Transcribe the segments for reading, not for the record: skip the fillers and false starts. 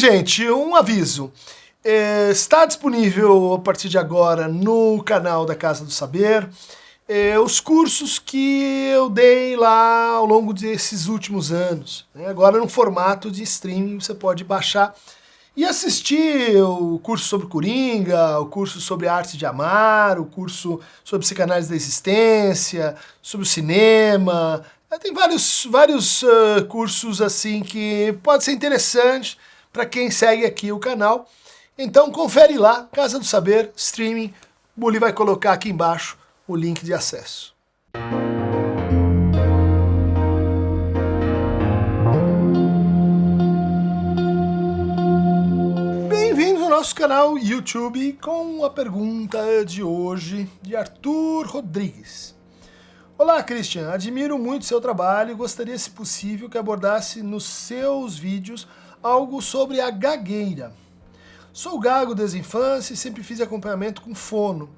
gente, um aviso. Está disponível a partir de agora no canal da Casa do Saber os cursos que eu dei lá ao longo desses últimos anos. Agora no formato de streaming, você pode baixar e assistir o curso sobre Coringa, o curso sobre a arte de amar, o curso sobre psicanálise da existência, sobre o cinema. Tem vários cursos assim que pode ser interessante para quem segue aqui o canal. Então confere lá, Casa do Saber, streaming. O Bully vai colocar aqui embaixo o link de acesso. Bem-vindos ao nosso canal YouTube com a pergunta de hoje de Arthur Rodrigues. Olá, Christian. Admiro muito seu trabalho e gostaria, se possível, que abordasse nos seus vídeos algo sobre a gagueira. Sou gago desde a infância e sempre fiz acompanhamento com fono,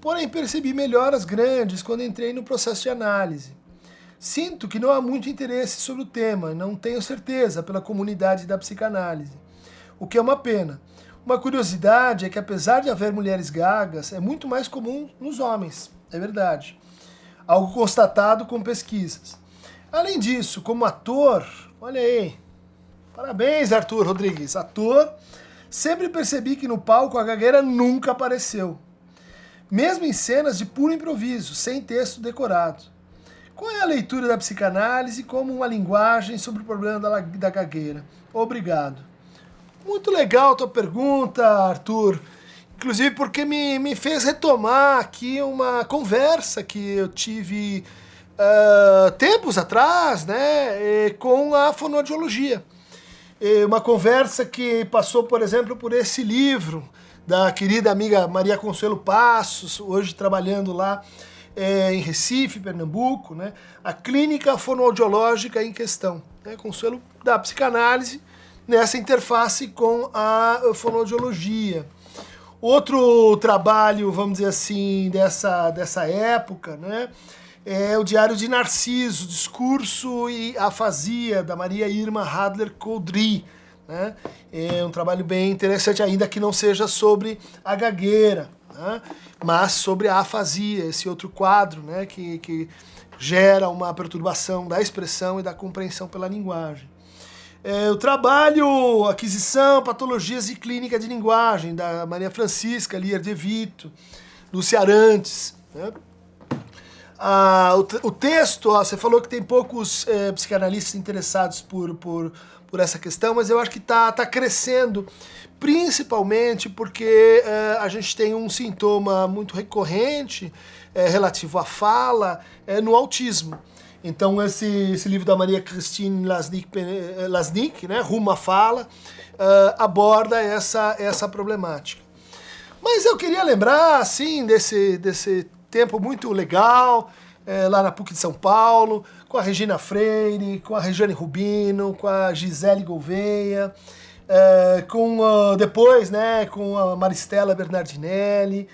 porém percebi melhoras grandes quando entrei no processo de análise. Sinto que não há muito interesse sobre o tema, não tenho certeza, pela comunidade da psicanálise, o que é uma pena. Uma curiosidade é que, apesar de haver mulheres gagas, é muito mais comum nos homens, é verdade. Algo constatado com pesquisas. Além disso, como ator, olha aí, parabéns, Arthur Rodrigues, ator, sempre percebi que no palco a gagueira nunca apareceu. Mesmo em cenas de puro improviso, sem texto decorado. Qual é a leitura da psicanálise como uma linguagem sobre o problema da gagueira? Obrigado. Muito legal a tua pergunta, Arthur. Inclusive porque me fez retomar aqui uma conversa que eu tive tempos atrás, né, com a fonoaudiologia. Uma conversa que passou, por exemplo, por esse livro da querida amiga Maria Consuelo Passos, hoje trabalhando lá em Recife, Pernambuco, né, a clínica fonoaudiológica em questão. Né, Consuelo da psicanálise nessa interface com a fonoaudiologia. Outro trabalho, vamos dizer assim, dessa época, né, é o Diário de Narciso, Discurso e Afasia, da Maria Irma Hadler-Coudry. Né? É um trabalho bem interessante, ainda que não seja sobre a gagueira, né? Mas sobre a afasia, esse outro quadro, né, que gera uma perturbação da expressão e da compreensão pela linguagem. O trabalho Aquisição, Patologias e Clínica de Linguagem, da Maria Francisca Lier de Vito, Lúcia Arantes. Né? O texto, você falou que tem poucos psicanalistas interessados por essa questão, mas eu acho que está crescendo, principalmente porque a gente tem um sintoma muito recorrente relativo à fala no autismo. Então esse livro da Maria Christine Lasnik, né, Rumo à Fala, aborda essa problemática. Mas eu queria lembrar, assim, desse tempo muito legal, lá na PUC de São Paulo, com a Regina Freire, com a Regiane Rubino, com a Gisele Gouveia, depois, né, com a Maristela Bernardinelli,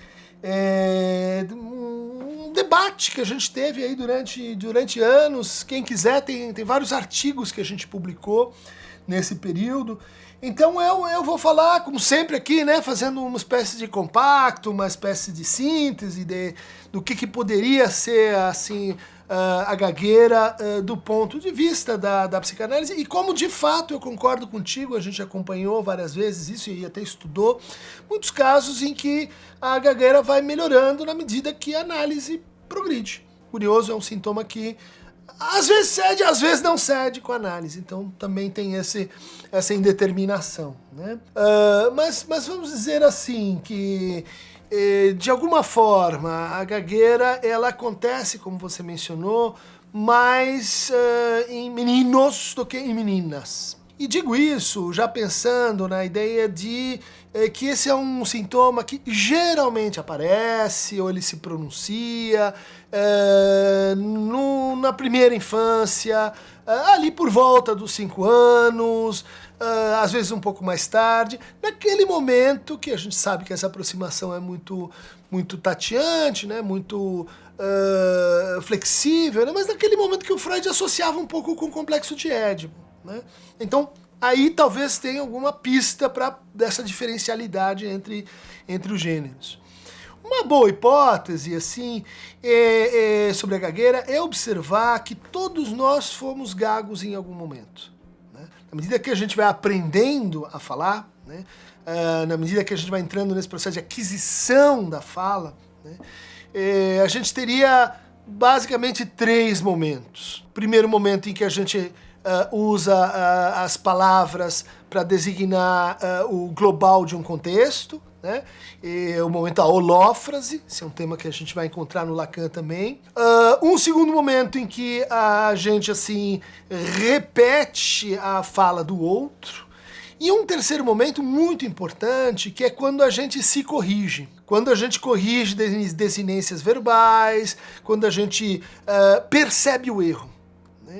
um debate que a gente teve aí durante anos. Quem quiser, tem vários artigos que a gente publicou nesse período. Então eu vou falar, como sempre aqui, né, fazendo uma espécie de compacto, uma espécie de síntese do que poderia ser assim a gagueira do ponto de vista da psicanálise, e como de fato eu concordo contigo, a gente acompanhou várias vezes isso e até estudou muitos casos em que a gagueira vai melhorando na medida que a análise progride. Curioso, é um sintoma que às vezes cede, às vezes não cede com a análise, então também tem essa indeterminação, né? Mas vamos dizer assim, que de alguma forma a gagueira ela acontece, como você mencionou, mais em meninos do que em meninas. E digo isso já pensando na ideia de que esse é um sintoma que geralmente aparece, ou ele se pronuncia na primeira infância, ali por volta dos 5 anos, às vezes um pouco mais tarde, naquele momento que a gente sabe que essa aproximação é muito tateante, né, muito flexível, né, mas naquele momento que o Freud associava um pouco com o complexo de Édipo. Né? Então, aí talvez tenha alguma pista dessa diferencialidade entre os gêneros. Uma boa hipótese, assim, sobre a gagueira é observar que todos nós fomos gagos em algum momento, né? Na medida que a gente vai aprendendo a falar, né? Na medida que a gente vai entrando nesse processo de aquisição da fala, né? A gente teria basicamente 3 momentos. Primeiro momento em que a gente usa as palavras para designar o global de um contexto, né? O momento da holófrase, esse é um tema que a gente vai encontrar no Lacan também. Um segundo momento em que a gente assim repete a fala do outro. E um terceiro momento muito importante, que é quando a gente se corrige. Quando a gente corrige desinências verbais, quando a gente percebe o erro.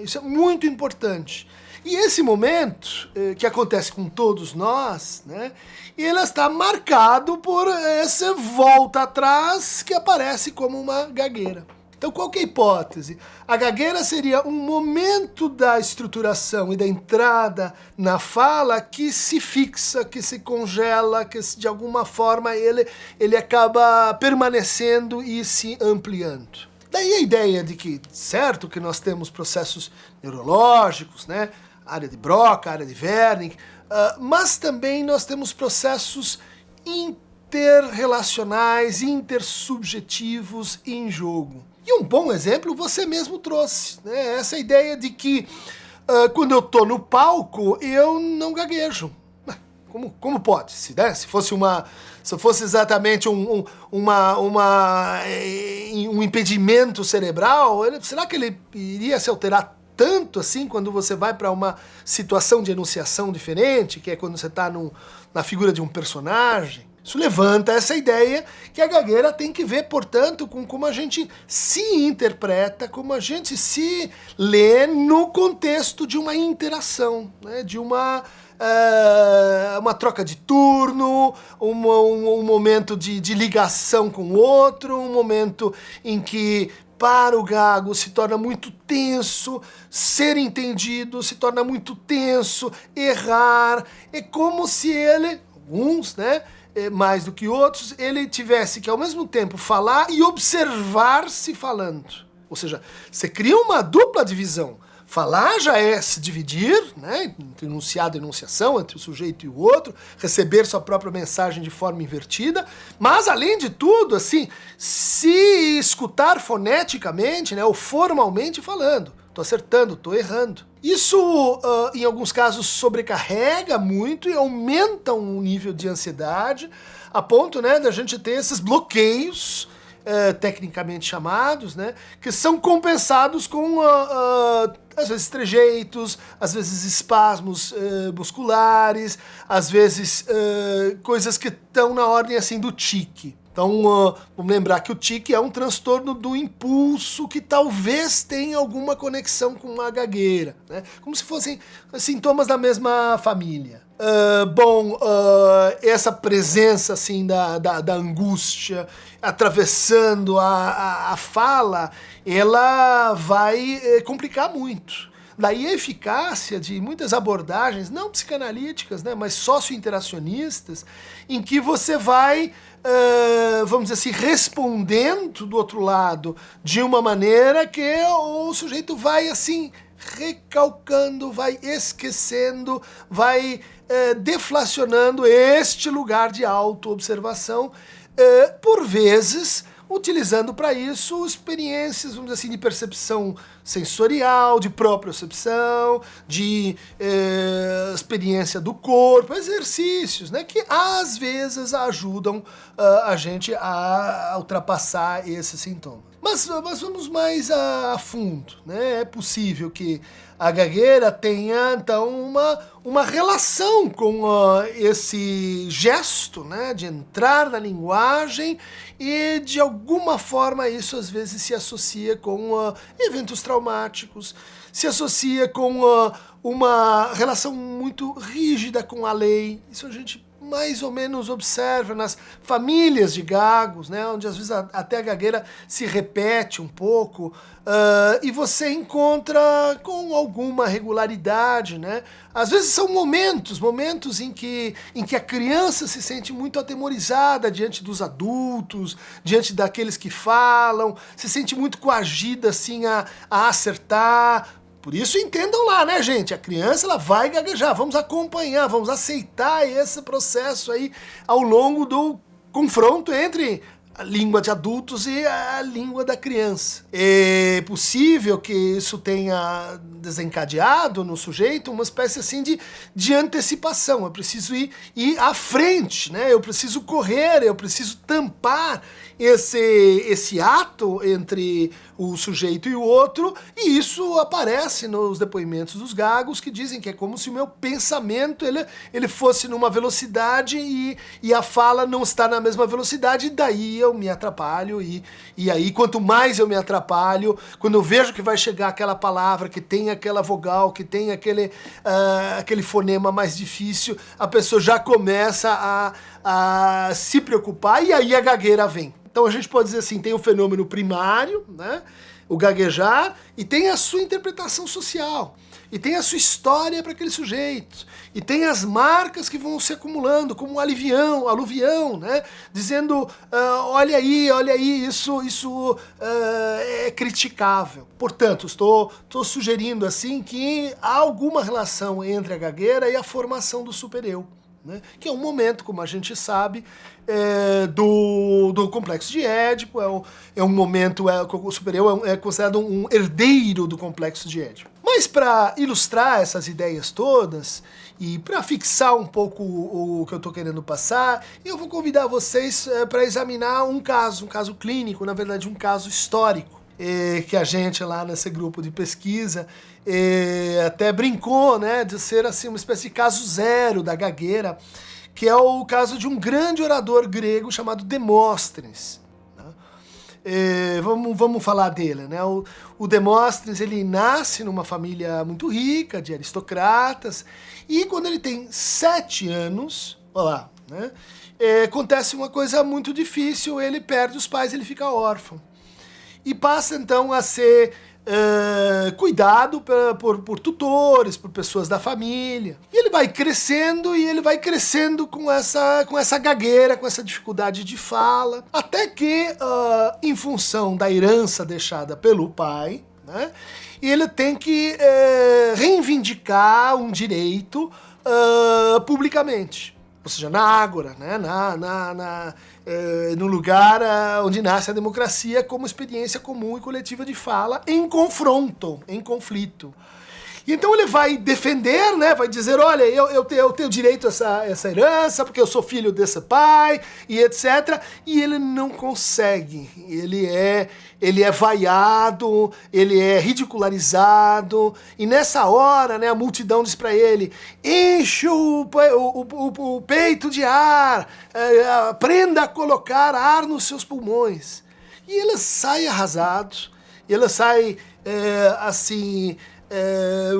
Isso é muito importante. E esse momento, que acontece com todos nós, né, ele está marcado por essa volta atrás que aparece como uma gagueira. Então, qual que é a hipótese? A gagueira seria um momento da estruturação e da entrada na fala que se fixa, que se congela, que de alguma forma ele acaba permanecendo e se ampliando. Daí a ideia de que, certo, que nós temos processos neurológicos, né? Área de Broca, área de Wernicke, mas também nós temos processos interrelacionais, intersubjetivos em jogo. E um bom exemplo você mesmo trouxe, né? Essa ideia de que quando eu estou no palco eu não gaguejo. Como pode? Se fosse exatamente um impedimento cerebral, será que ele iria se alterar tanto assim quando você vai para uma situação de enunciação diferente, que é quando você está na figura de um personagem? Isso levanta essa ideia que a gagueira tem que ver, portanto, com como a gente se interpreta, como a gente se lê no contexto de uma interação, né? De uma troca de turno, um momento de ligação com o outro, um momento em que para o gago se torna muito tenso, ser entendido se torna muito tenso, errar, é como se ele, alguns, né, mais do que outros, ele tivesse que ao mesmo tempo falar e observar-se falando. Ou seja, você cria uma dupla divisão. Falar já é se dividir, né, entre enunciado e enunciação, entre o sujeito e o outro, receber sua própria mensagem de forma invertida, mas além de tudo, assim, se escutar foneticamente, né, ou formalmente falando. Tô acertando, tô errando. Isso, em alguns casos, sobrecarrega muito e aumenta um nível de ansiedade, a ponto, né, da gente ter esses bloqueios, tecnicamente chamados, né, que são compensados com, às vezes, trejeitos, às vezes espasmos musculares, às vezes coisas que estão na ordem assim do tique. Então, vamos lembrar que o tique é um transtorno do impulso que talvez tenha alguma conexão com uma gagueira, né? Como se fossem sintomas da mesma família. Essa presença assim da angústia atravessando a fala, ela vai complicar muito. Daí a eficácia de muitas abordagens, não psicanalíticas, né, mas socio-interacionistas, em que você vai, vamos dizer assim, respondendo do outro lado de uma maneira que o sujeito vai assim recalcando, vai esquecendo, vai deflacionando este lugar de autoobservação, por vezes utilizando para isso experiências, vamos dizer assim, de percepção sensorial, de propriocepção, de experiência do corpo, exercícios, né, que às vezes ajudam a gente a ultrapassar esse sintoma. Mas vamos mais a fundo, né? É possível que a gagueira tenha, então, uma relação com esse gesto, né, de entrar na linguagem e, de alguma forma, isso às vezes se associa com eventos traumáticos, se associa com uma relação muito rígida com a lei. Isso a gente mais ou menos observa nas famílias de gagos, né, onde às vezes até a gagueira se repete um pouco, e você encontra com alguma regularidade, né? Às vezes são momentos em que a criança se sente muito atemorizada diante dos adultos, diante daqueles que falam, se sente muito coagida assim a acertar. Por isso entendam lá, né, gente? A criança ela vai gaguejar, vamos acompanhar, vamos aceitar esse processo aí ao longo do confronto entre a língua de adultos e a língua da criança. É possível que isso tenha desencadeado no sujeito uma espécie assim de antecipação. Eu preciso ir à frente, né? Eu preciso correr, eu preciso tampar esse ato entre o sujeito e o outro, e isso aparece nos depoimentos dos gagos, que dizem que é como se o meu pensamento ele fosse numa velocidade e a fala não está na mesma velocidade, e daí eu me atrapalho, e aí quanto mais eu me atrapalho, quando eu vejo que vai chegar aquela palavra, que tem aquela vogal, que tem aquele fonema mais difícil, a pessoa já começa a se preocupar, e aí a gagueira vem. Então a gente pode dizer assim, tem o fenômeno primário, né, o gaguejar, e tem a sua interpretação social, e tem a sua história para aquele sujeito, e tem as marcas que vão se acumulando, como um aluvião, né, dizendo, olha aí, isso é criticável. Portanto, estou sugerindo assim que há alguma relação entre a gagueira e a formação do super-eu, né? Que é um momento, como a gente sabe, do complexo de Édipo, é um momento, o super-eu é considerado um herdeiro do complexo de Édipo. Mas para ilustrar essas ideias todas, e para fixar um pouco o que eu estou querendo passar, eu vou convidar vocês para examinar um caso clínico, na verdade um caso histórico, que a gente lá nesse grupo de pesquisa até brincou, né, de ser assim uma espécie de caso zero da gagueira, que é o caso de um grande orador grego chamado Demóstenes. Né? Vamos falar dele, né? O Demóstenes, ele nasce numa família muito rica, de aristocratas, e quando ele tem 7 anos, olha lá, né, acontece uma coisa muito difícil, ele perde os pais, ele fica órfão. E passa então a ser cuidado por tutores, por pessoas da família. E ele vai crescendo com essa gagueira, com essa dificuldade de fala, até que, em função da herança deixada pelo pai, né, ele tem que reivindicar um direito publicamente. Ou seja, na ágora, né, no lugar onde nasce a democracia como experiência comum e coletiva de fala em confronto, em conflito. E então ele vai defender, né, vai dizer, olha, eu tenho direito a essa herança, porque eu sou filho desse pai, e etc. E ele não consegue, ele é vaiado, ele é ridicularizado, e nessa hora, né, a multidão diz para ele, enche o peito de ar, aprenda a colocar ar nos seus pulmões. E ele sai arrasado, ele sai assim,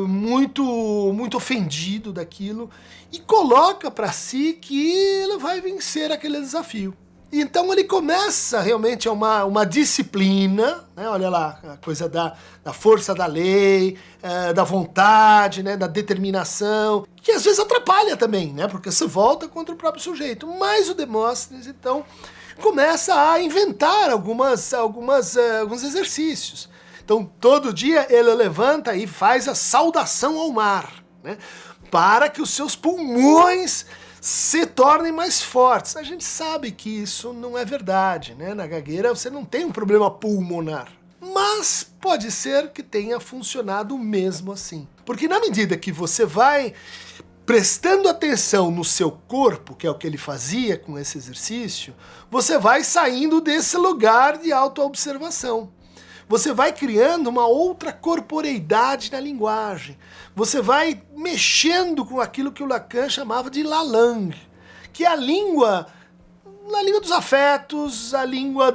muito ofendido daquilo, e coloca para si que ele vai vencer aquele desafio. E então ele começa realmente uma disciplina, né? Olha lá, a coisa da força da lei, da vontade, né? Da determinação, que às vezes atrapalha também, né? Porque se volta contra o próprio sujeito. Mas o Demóstenes, então, começa a inventar alguns exercícios. Então, todo dia ele levanta e faz a saudação ao mar, né, para que os seus pulmões se tornem mais fortes. A gente sabe que isso não é verdade, né? Na gagueira você não tem um problema pulmonar. Mas pode ser que tenha funcionado mesmo assim. Porque na medida que você vai prestando atenção no seu corpo, que é o que ele fazia com esse exercício, você vai saindo desse lugar de autoobservação. Você vai criando uma outra corporeidade na linguagem. Você vai mexendo com aquilo que o Lacan chamava de la langue, que é a língua dos afetos, a língua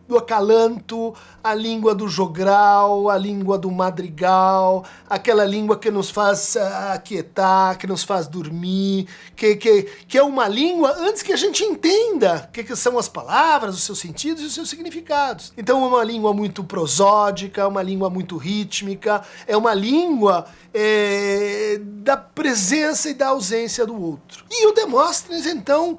do acalanto, a língua do jogral, a língua do madrigal, aquela língua que nos faz aquietar, que nos faz dormir, que é uma língua antes que a gente entenda o que são as palavras, os seus sentidos e os seus significados. Então é uma língua muito prosódica, uma língua muito rítmica, é uma língua da presença e da ausência do outro. E o Demóstenes, então,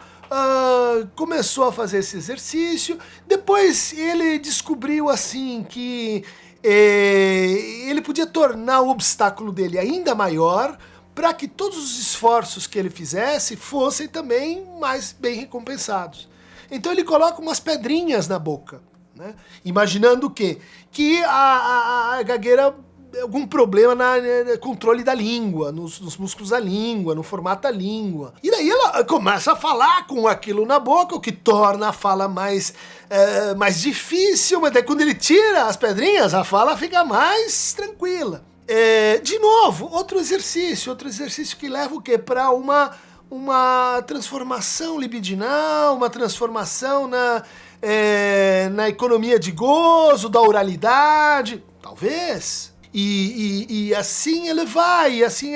começou a fazer esse exercício. Depois ele descobriu assim que ele podia tornar o obstáculo dele ainda maior para que todos os esforços que ele fizesse fossem também mais bem recompensados. Então ele coloca umas pedrinhas na boca, né? Imaginando o quê? Que a gagueira algum problema no controle da língua, nos músculos da língua, no formato da língua. E daí ela começa a falar com aquilo na boca, o que torna a fala mais difícil, mas daí quando ele tira as pedrinhas, a fala fica mais tranquila. De novo, outro exercício que leva o quê? Para uma transformação libidinal, uma transformação na economia de gozo, da oralidade, talvez. E assim ele vai, assim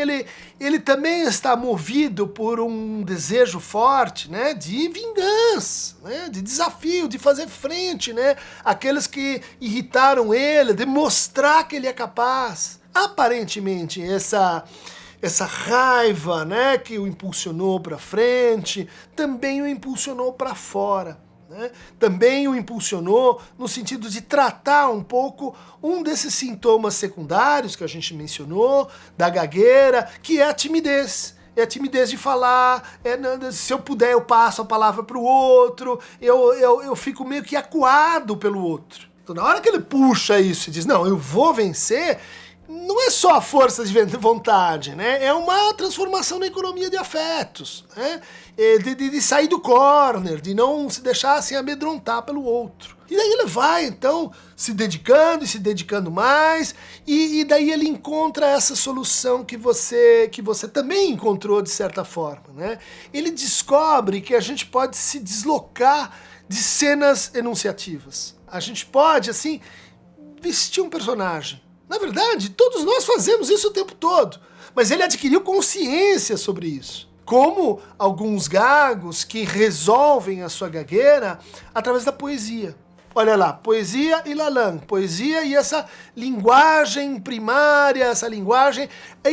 ele também está movido por um desejo forte, né, de vingança, né, de desafio, de fazer frente, né, àqueles que irritaram ele, de mostrar que ele é capaz. Aparentemente essa raiva, né, que o impulsionou para frente, também o impulsionou para fora. Né? Também o impulsionou no sentido de tratar um pouco um desses sintomas secundários que a gente mencionou, da gagueira, que é a timidez. É a timidez de falar, se eu puder eu passo a palavra para o outro, eu fico meio que acuado pelo outro. Então na hora que ele puxa isso e diz, não, eu vou vencer, não é só a força de vontade, né? É uma transformação na economia de afetos, né? De sair do corner, de não se deixar assim amedrontar pelo outro. E daí ele vai, então, se dedicando mais, e daí ele encontra essa solução que você também encontrou de certa forma, né? Ele descobre que a gente pode se deslocar de cenas enunciativas. A gente pode, assim, vestir um personagem. Na verdade, todos nós fazemos isso o tempo todo, mas ele adquiriu consciência sobre isso. Como alguns gagos que resolvem a sua gagueira através da poesia. Olha lá, poesia e Lalang, poesia e essa linguagem primária, essa linguagem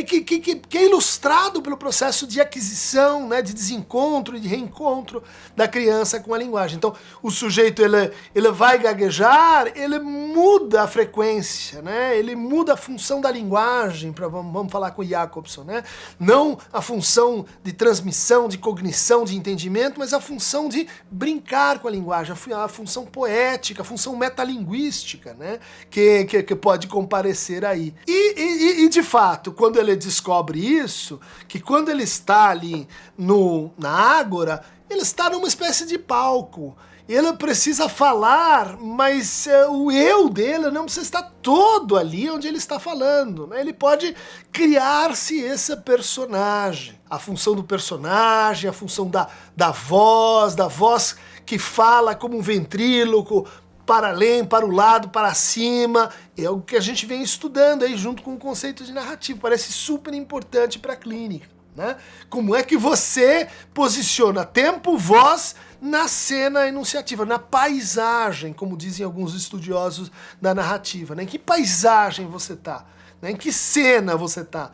que é ilustrado pelo processo de aquisição, né, de desencontro e de reencontro da criança com a linguagem. Então, o sujeito ele vai gaguejar, ele muda a frequência, né, ele muda a função da linguagem, vamos falar com o Jacobson, né, não a função de transmissão, de cognição, de entendimento, mas a função de brincar com a linguagem, a função poética, a função metalinguística, né, que pode comparecer aí. E de fato, quando ele descobre isso, que quando ele está ali na ágora, ele está numa espécie de palco. Ele precisa falar, mas o eu dele não precisa estar todo ali onde ele está falando, né? Ele pode criar-se esse personagem. A função do personagem, a função da voz que fala como um ventríloco, para além, para o lado, para cima, é o que a gente vem estudando aí junto com o conceito de narrativa, parece super importante para a clínica, né? Como é que você posiciona tempo, voz na cena enunciativa, na paisagem, como dizem alguns estudiosos da narrativa, né? Em que paisagem você está? Em que cena você tá?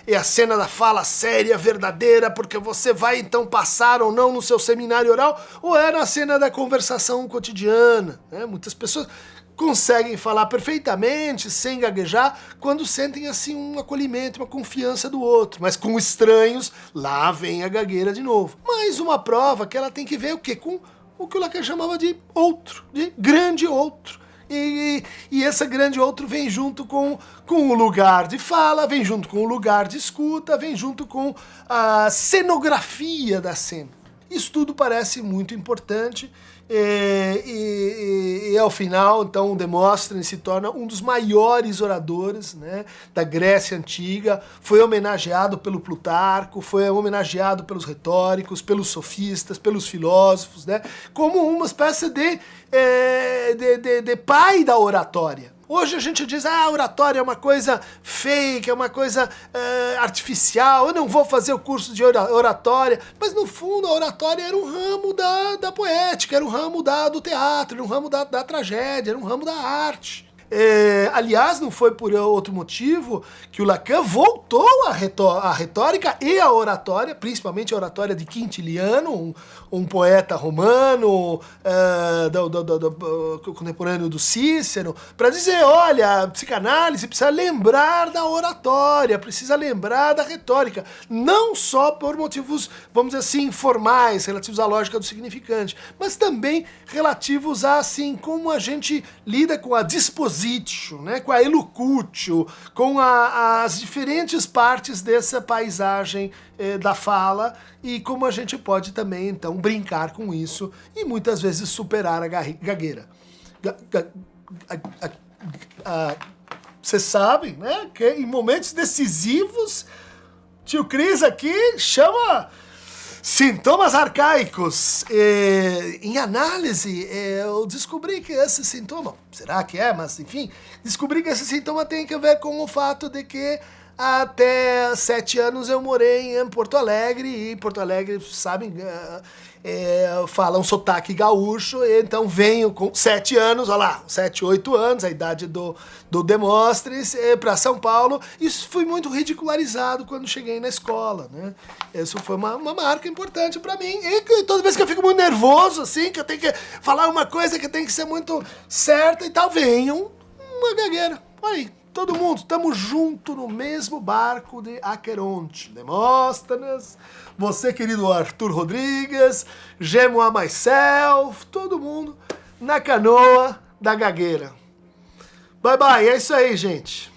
É a cena da fala séria, verdadeira, porque você vai então passar ou não no seu seminário oral, ou é na cena da conversação cotidiana, né? Muitas pessoas conseguem falar perfeitamente, sem gaguejar, quando sentem assim um acolhimento, uma confiança do outro, mas com estranhos, lá vem a gagueira de novo. Mais uma prova que ela tem que ver o quê? Com o que o Lacan chamava de outro, de grande outro. E esse grande outro vem junto com o lugar de fala, vem junto com o lugar de escuta, vem junto com a cenografia da cena. Isso tudo parece muito importante e ao final, então, Demóstenes se torna um dos maiores oradores, né, da Grécia Antiga, foi homenageado pelo Plutarco, foi homenageado pelos retóricos, pelos sofistas, pelos filósofos, né, como uma espécie de pai da oratória. Hoje a gente diz, a oratória é uma coisa fake, é uma coisa artificial, eu não vou fazer o curso de oratória. Mas no fundo a oratória era um ramo da poética, era um ramo do teatro, era um ramo da tragédia, era um ramo da arte. Aliás, não foi por outro motivo que o Lacan voltou à retórica e à oratória, principalmente a oratória de Quintiliano, um poeta romano contemporâneo do Cícero, para dizer, olha, a psicanálise precisa lembrar da oratória, precisa lembrar da retórica, não só por motivos, vamos dizer assim, formais, relativos à lógica do significante, mas também relativos a, assim, como a gente lida com a dispositio, né, com a elocution, com as diferentes partes dessa paisagem da fala e como a gente pode também, então, brincar com isso e muitas vezes superar a gagueira. Vocês sabem, né, que em momentos decisivos, tio Cris aqui chama sintomas arcaicos. Em análise, eu descobri que esse sintoma, será que é, mas enfim, descobri que esse sintoma tem a ver com o fato de que até 7 anos eu morei em Porto Alegre, e Porto Alegre, sabem, fala um sotaque gaúcho, então venho com 7 anos, olha lá, 7, 8 anos, a idade do Demóstenes, para São Paulo. Isso foi muito ridicularizado quando cheguei na escola, né? Isso foi uma marca importante para mim, e toda vez que eu fico muito nervoso, assim, que eu tenho que falar uma coisa que tem que ser muito certa e tal, venho uma gagueira, aí. Todo mundo, estamos junto no mesmo barco de Aqueronte. Demóstenes, você, querido Arthur Rodrigues, Gemois myself, todo mundo na canoa da gagueira. Bye, bye, é isso aí, gente.